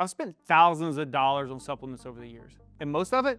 I've spent thousands of dollars on supplements over the years, and most of it,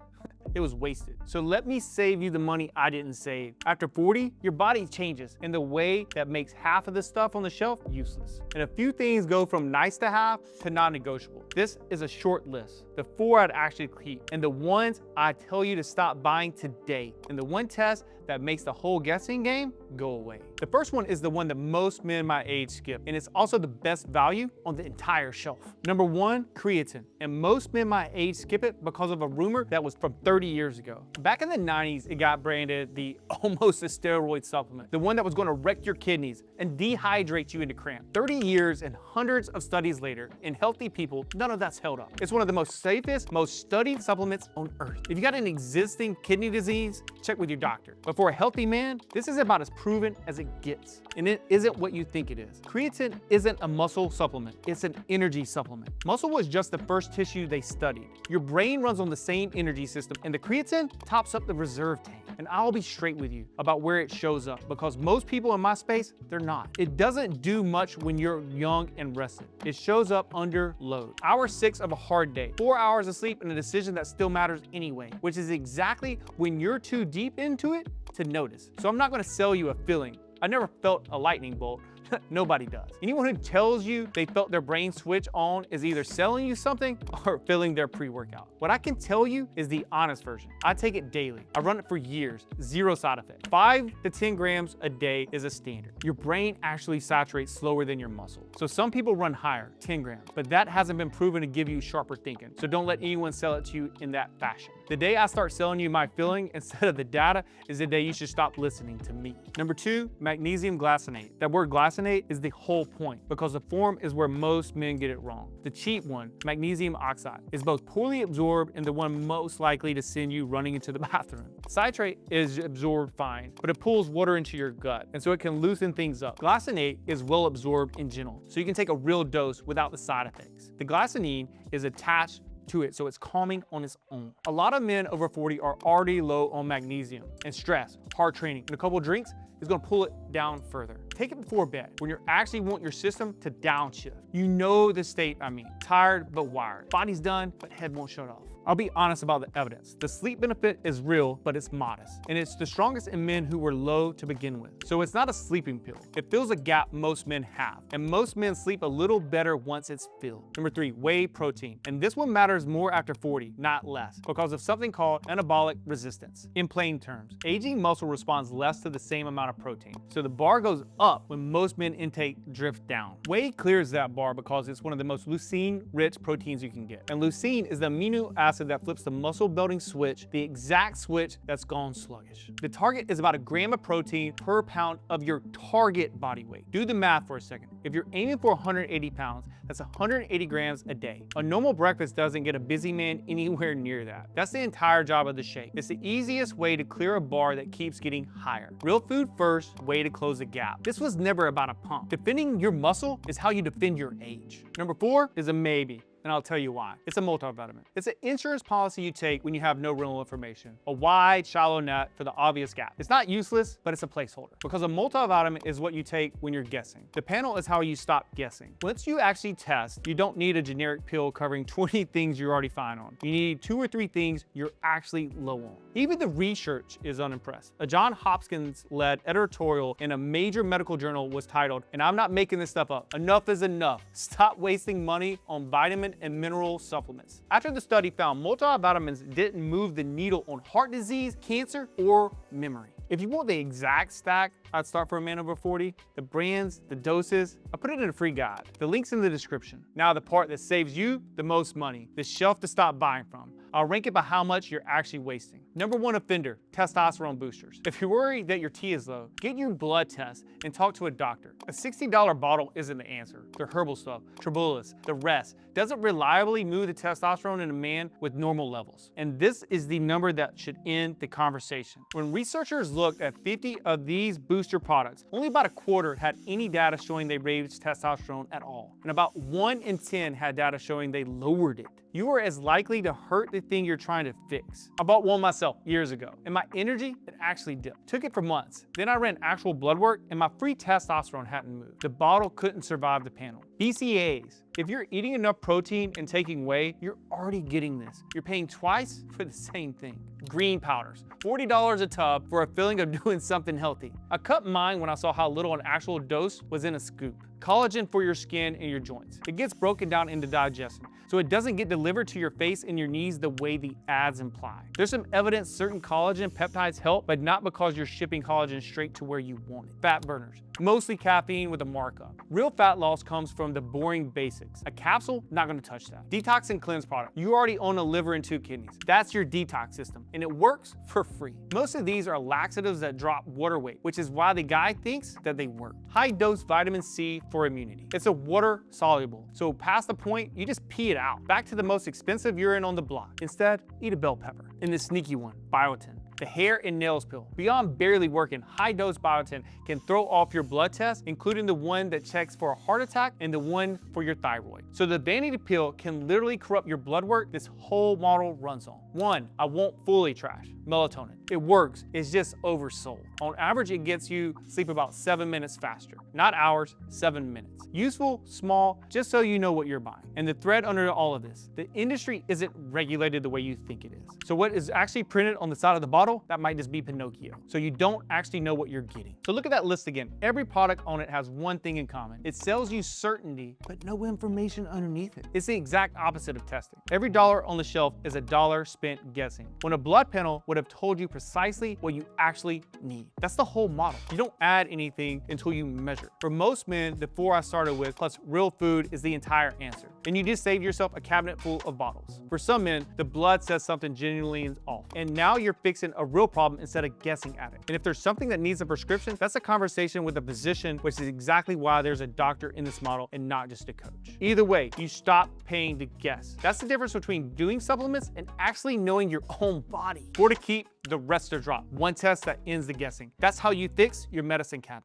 it was wasted. So let me save you the money I didn't save. After 40, your body changes in the way that makes half of the stuff on the shelf useless. And a few things go from nice to have to non-negotiable. This is a short list, the 4 I'd actually keep, and the ones I tell you to stop buying today, and the one test that makes the whole guessing game go away. The first one is the one that most men my age skip, and it's also the best value on the entire shelf. Number 1, creatine. And most men my age skip it because of a rumor that was from 30 years ago. Back in the 90s, it got branded the almost a steroid supplement, the one that was gonna wreck your kidneys and dehydrate you into cramp. 30 years and hundreds of studies later, in healthy people, none of that's held up. It's one of the most safest, most studied supplements on earth. If you got an existing kidney disease, check with your doctor. But for a healthy man, this is about as proven as it gets. And it isn't what you think it is. Creatine isn't a muscle supplement, it's an energy supplement. Muscle was just the first tissue they studied. Your brain runs on the same energy system, and the creatine tops up the reserve tank. And I'll be straight with you about where it shows up, because most people in my space, they're not. It doesn't do much when you're young and rested. It shows up under load. Hour 6 of a hard day, 4 hours of sleep, and a decision that still matters anyway, which is exactly when you're too deep into it to notice. So I'm not gonna sell you a feeling. I never felt a lightning bolt. Nobody does. Anyone who tells you they felt their brain switch on is either selling you something or filling their pre-workout. What I can tell you is the honest version. I take it daily. I run it for years, 0 side effects. 5 to 10 grams a day is a standard. Your brain actually saturates slower than your muscle. So some people run higher, 10 grams, but that hasn't been proven to give you sharper thinking. So don't let anyone sell it to you in that fashion. The day I start selling you my feeling instead of the data is the day you should stop listening to me. Number 2, magnesium glycinate. That word glycinate is the whole point, because the form is where most men get it wrong. The cheap one, magnesium oxide, is both poorly absorbed and the one most likely to send you running into the bathroom. Citrate is absorbed fine, but it pulls water into your gut, and so it can loosen things up. Glycinate is well absorbed and gentle, so you can take a real dose without the side effects. The glycinine is attached to it, so it's calming on its own. A lot of men over 40 are already low on magnesium, and stress, hard training, and a couple of drinks is gonna pull it down further. Take it before bed, when you actually want your system to downshift. You know the state I'm in. Tired but wired. Body's done, but head won't shut off. I'll be honest about the evidence. The sleep benefit is real, but it's modest. And it's the strongest in men who were low to begin with. So it's not a sleeping pill. It fills a gap most men have. And most men sleep a little better once it's filled. Number 3, whey protein. And this one matters more after 40, not less, because of something called anabolic resistance. In plain terms, aging muscle responds less to the same amount of protein. So the bar goes up when most men intake drifts down. Whey clears that bar because it's one of the most leucine-rich proteins you can get. And leucine is the amino acid that flips the muscle building switch, the exact switch that's gone sluggish. The target is about 1 gram of protein per pound of your target body weight. Do the math for a second. If you're aiming for 180 pounds, that's 180 grams a day. A normal breakfast doesn't get a busy man anywhere near that. That's the entire job of the shake. It's the easiest way to clear a bar that keeps getting higher. Real food first, way to close the gap. This was never about a pump. Defending your muscle is how you defend your age. Number 4 is a maybe. And I'll tell you why. It's a multivitamin. It's an insurance policy you take when you have no real information. A wide, shallow net for the obvious gap. It's not useless, but it's a placeholder. Because a multivitamin is what you take when you're guessing. The panel is how you stop guessing. Once you actually test, you don't need a generic pill covering 20 things you're already fine on. You need 2 or 3 things you're actually low on. Even the research is unimpressed. A Johns Hopkins-led editorial in a major medical journal was titled, and I'm not making this stuff up, "Enough is enough. Stop wasting money on vitamin and mineral supplements." After the study found multivitamins didn't move the needle on heart disease, cancer, or memory. If you want the exact stack I'd start for a man over 40, the brands, the doses, I put it in a free guide. The link's in the description. Now the part that saves you the most money, the shelf to stop buying from. I'll rank it by how much you're actually wasting. Number 1 offender, testosterone boosters. If you're worried that your T is low, get your blood test and talk to a doctor. A $60 bottle isn't the answer. The herbal stuff, tribulus, the rest, doesn't reliably move the testosterone in a man with normal levels. And this is the number that should end the conversation. When researchers looked at 50 of these booster products, only about 1/4 had any data showing they raised testosterone at all. And about 1 in 10 had data showing they lowered it. You are as likely to hurt the thing you're trying to fix. I bought one myself years ago, and my energy, it actually dipped. Took it for months. Then I ran actual blood work, and my free testosterone hadn't moved. The bottle couldn't survive the panel. BCAAs, If you're eating enough protein and taking whey, you're already getting this. You're paying twice for the same thing. Green powders, $40 a tub for a feeling of doing something healthy. I cut mine when I saw how little an actual dose was in a scoop. Collagen for your skin and your joints. It gets broken down into digestion, so it doesn't get delivered to your face and your knees the way the ads imply. There's some evidence certain collagen peptides help, but not because you're shipping collagen straight to where you want it. Fat burners, mostly caffeine with a markup. Real fat loss comes from the boring basics. A capsule, not gonna touch that. Detox and cleanse product. You already own a liver and 2 kidneys. That's your detox system, and it works for free. Most of these are laxatives that drop water weight, which is why the guy thinks that they work. High dose vitamin C for immunity. It's a water soluble, so past the point, you just pee it out. Back to the most expensive urine on the block. Instead, eat a bell pepper. And the sneaky one, biotin. The hair and nails pill. Beyond barely working, high-dose biotin can throw off your blood tests, including the one that checks for a heart attack and the one for your thyroid. So the vanity pill can literally corrupt your blood work this whole model runs on. One, I won't fully trash, melatonin. It works, it's just oversold. On average, it gets you sleep about 7 minutes faster. Not hours, 7 minutes. Useful, small, just so you know what you're buying. And the thread under all of this, the industry isn't regulated the way you think it is. So what is actually printed on the side of the bottle, that might just be Pinocchio. So you don't actually know what you're getting. So look at that list again. Every product on it has one thing in common. It sells you certainty, but no information underneath it. It's the exact opposite of testing. Every dollar on the shelf is a dollar spent guessing, when a blood panel would have told you precisely what you actually need. That's the whole model. You don't add anything until you measure. For most men, the 4 I started with, plus real food, is the entire answer. And you just saved yourself a cabinet full of bottles. For some men, the blood says something genuinely off. And now you're fixing a real problem instead of guessing at it. And if there's something that needs a prescription, that's a conversation with a physician, which is exactly why there's a doctor in this model and not just a coach. Either way, you stop paying to guess. That's the difference between doing supplements and actually knowing your own body. 4 to keep, the rest to drop. One test that ends the guessing. That's how you fix your medicine cabinet.